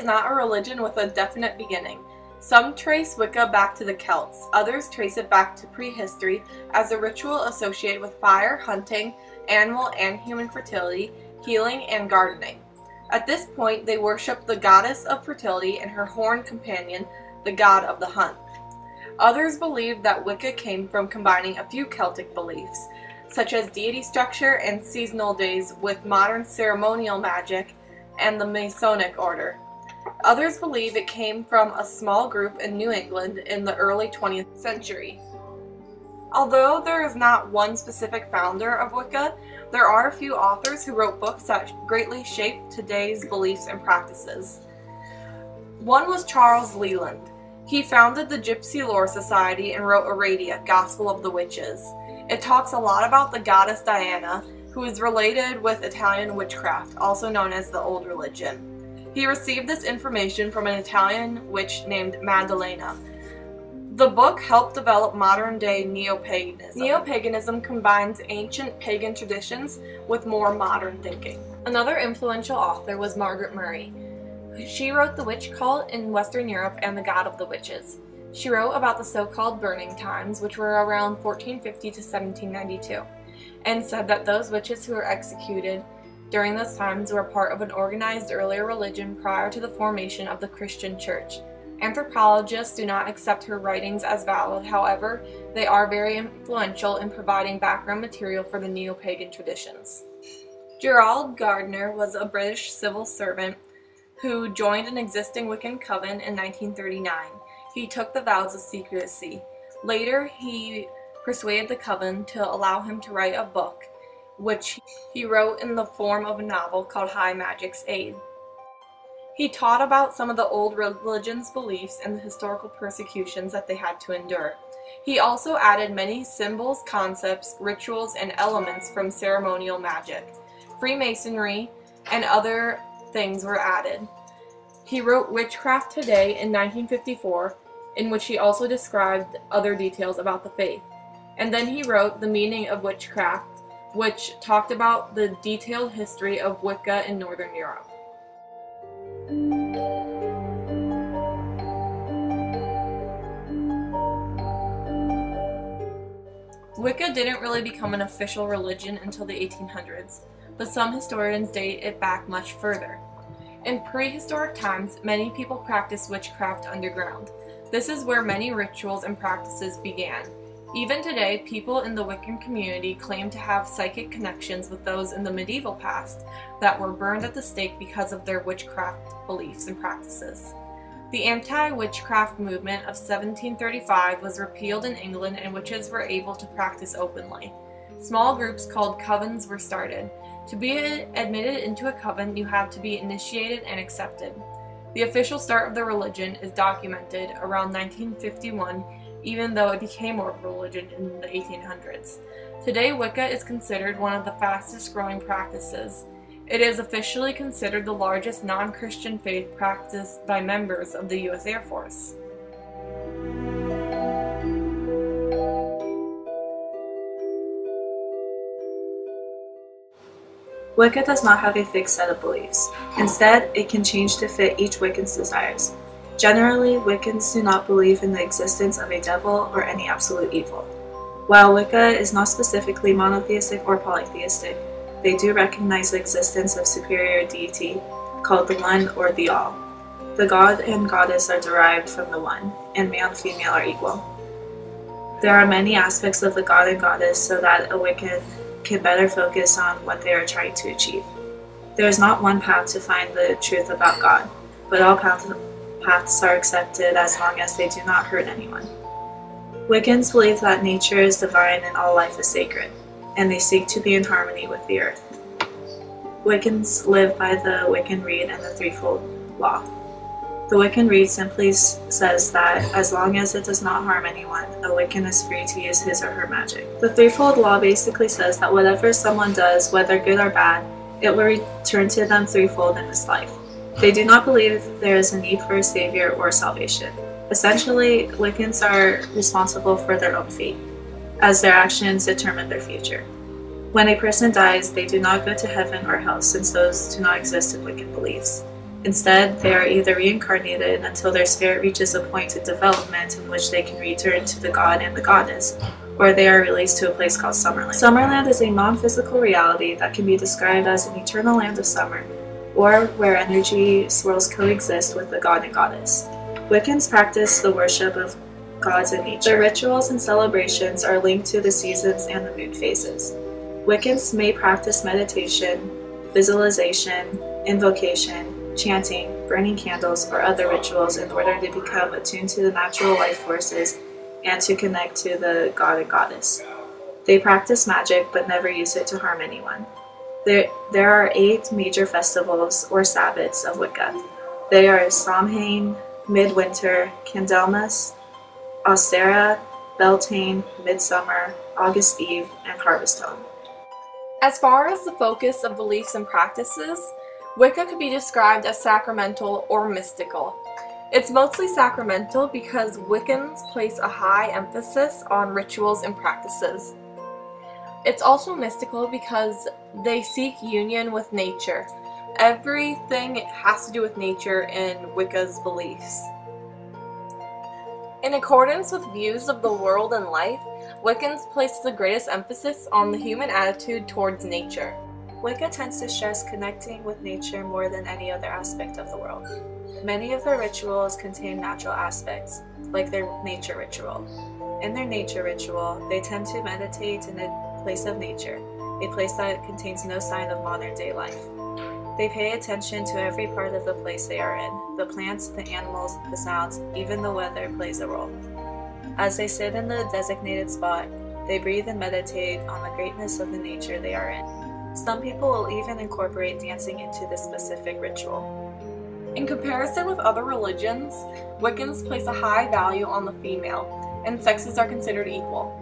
is not a religion with a definite beginning. Some trace Wicca back to the Celts, others trace it back to prehistory as a ritual associated with fire, hunting, animal and human fertility, healing, and gardening. At this point, they worshiped the goddess of fertility and her horned companion, the god of the hunt. Others believe that Wicca came from combining a few Celtic beliefs, such as deity structure and seasonal days, with modern ceremonial magic and the Masonic order. Others believe it came from a small group in New England in the early 20th century. Although there is not one specific founder of Wicca, there are a few authors who wrote books that greatly shaped today's beliefs and practices. One was Charles Leland. He founded the Gypsy Lore Society and wrote Aradia, Gospel of the Witches. It talks a lot about the goddess Diana, who is related with Italian witchcraft, also known as the Old Religion. He received this information from an Italian witch named Maddalena. The book helped develop modern-day neo-paganism. Neo-paganism combines ancient pagan traditions with more modern thinking. Another influential author was Margaret Murray. She wrote The Witch Cult in Western Europe and The God of the Witches. She wrote about the so-called burning times, which were around 1450 to 1792, and said that those witches who were executed during those times were part of an organized earlier religion prior to the formation of the Christian Church. Anthropologists do not accept her writings as valid, however, they are very influential in providing background material for the neo-pagan traditions. Gerald Gardner was a British civil servant who joined an existing Wiccan coven in 1939. He took the vows of secrecy. Later, he persuaded the coven to allow him to write a book, which he wrote in the form of a novel called High Magic's Aid. He taught about some of the old religion's beliefs and the historical persecutions that they had to endure. He also added many symbols, concepts, rituals, and elements from ceremonial magic. Freemasonry and other things were added. He wrote Witchcraft Today in 1954, in which he also described other details about the faith. And then he wrote The Meaning of Witchcraft, which talked about the detailed history of Wicca in Northern Europe. Wicca didn't really become an official religion until the 1800s, but some historians date it back much further. In prehistoric times, many people practiced witchcraft underground. This is where many rituals and practices began. Even today, people in the Wiccan community claim to have psychic connections with those in the medieval past that were burned at the stake because of their witchcraft beliefs and practices. The anti-witchcraft movement of 1735 was repealed in England and witches were able to practice openly. Small groups called covens were started. To be admitted into a coven, you had to be initiated and accepted. The official start of the religion is documented around 1951, even though it became more of a religion in the 1800s. Today, Wicca is considered one of the fastest growing practices. It is officially considered the largest non-Christian faith practiced by members of the U.S. Air Force. Wicca does not have a fixed set of beliefs. Instead, it can change to fit each Wiccan's desires. Generally, Wiccans do not believe in the existence of a devil or any absolute evil. While Wicca is not specifically monotheistic or polytheistic, they do recognize the existence of superior deity called the One or the All. The god and goddess are derived from the One, and male and female are equal. There are many aspects of the god and goddess so that a Wiccan can better focus on what they are trying to achieve. There is not one path to find the truth about God, but all paths are accepted as long as they do not hurt anyone. Wiccans believe that nature is divine and all life is sacred, and they seek to be in harmony with the earth. Wiccans live by the Wiccan Rede and the Threefold Law. The Wiccan Rede simply says that as long as it does not harm anyone, a Wiccan is free to use his or her magic. The Threefold Law basically says that whatever someone does, whether good or bad, it will return to them threefold in this life. They do not believe there is a need for a savior or salvation. Essentially, Wiccans are responsible for their own fate, as their actions determine their future. When a person dies, they do not go to heaven or hell, since those do not exist in Wiccan beliefs. Instead, they are either reincarnated until their spirit reaches a point of development in which they can return to the god and the goddess, or they are released to a place called Summerland. Summerland is a non-physical reality that can be described as an eternal land of summer, or where energy swirls coexist with the god and goddess. Wiccans practice the worship of gods and nature. Their rituals and celebrations are linked to the seasons and the moon phases. Wiccans may practice meditation, visualization, invocation, chanting, burning candles, or other rituals in order to become attuned to the natural life forces and to connect to the god and goddess. They practice magic but never use it to harm anyone. There are 8 major festivals or Sabbats of Wicca. They are Samhain, Midwinter, Candlemas, Ostara, Beltane, Midsummer, August Eve, and Harvest Home. As far as the focus of beliefs and practices, Wicca could be described as sacramental or mystical. It's mostly sacramental because Wiccans place a high emphasis on rituals and practices. It's also mystical because they seek union with nature. Everything has to do with nature in Wicca's beliefs. In accordance with views of the world and life, Wiccans place the greatest emphasis on the human attitude towards nature. Wicca tends to stress connecting with nature more than any other aspect of the world. Many of their rituals contain natural aspects, like their nature ritual. In their nature ritual, they tend to meditate in a place of nature, a place that contains no sign of modern-day life. They pay attention to every part of the place they are in. The plants, the animals, the sounds, even the weather plays a role. As they sit in the designated spot, they breathe and meditate on the greatness of the nature they are in. Some people will even incorporate dancing into this specific ritual. In comparison with other religions, Wiccans place a high value on the female, and sexes are considered equal.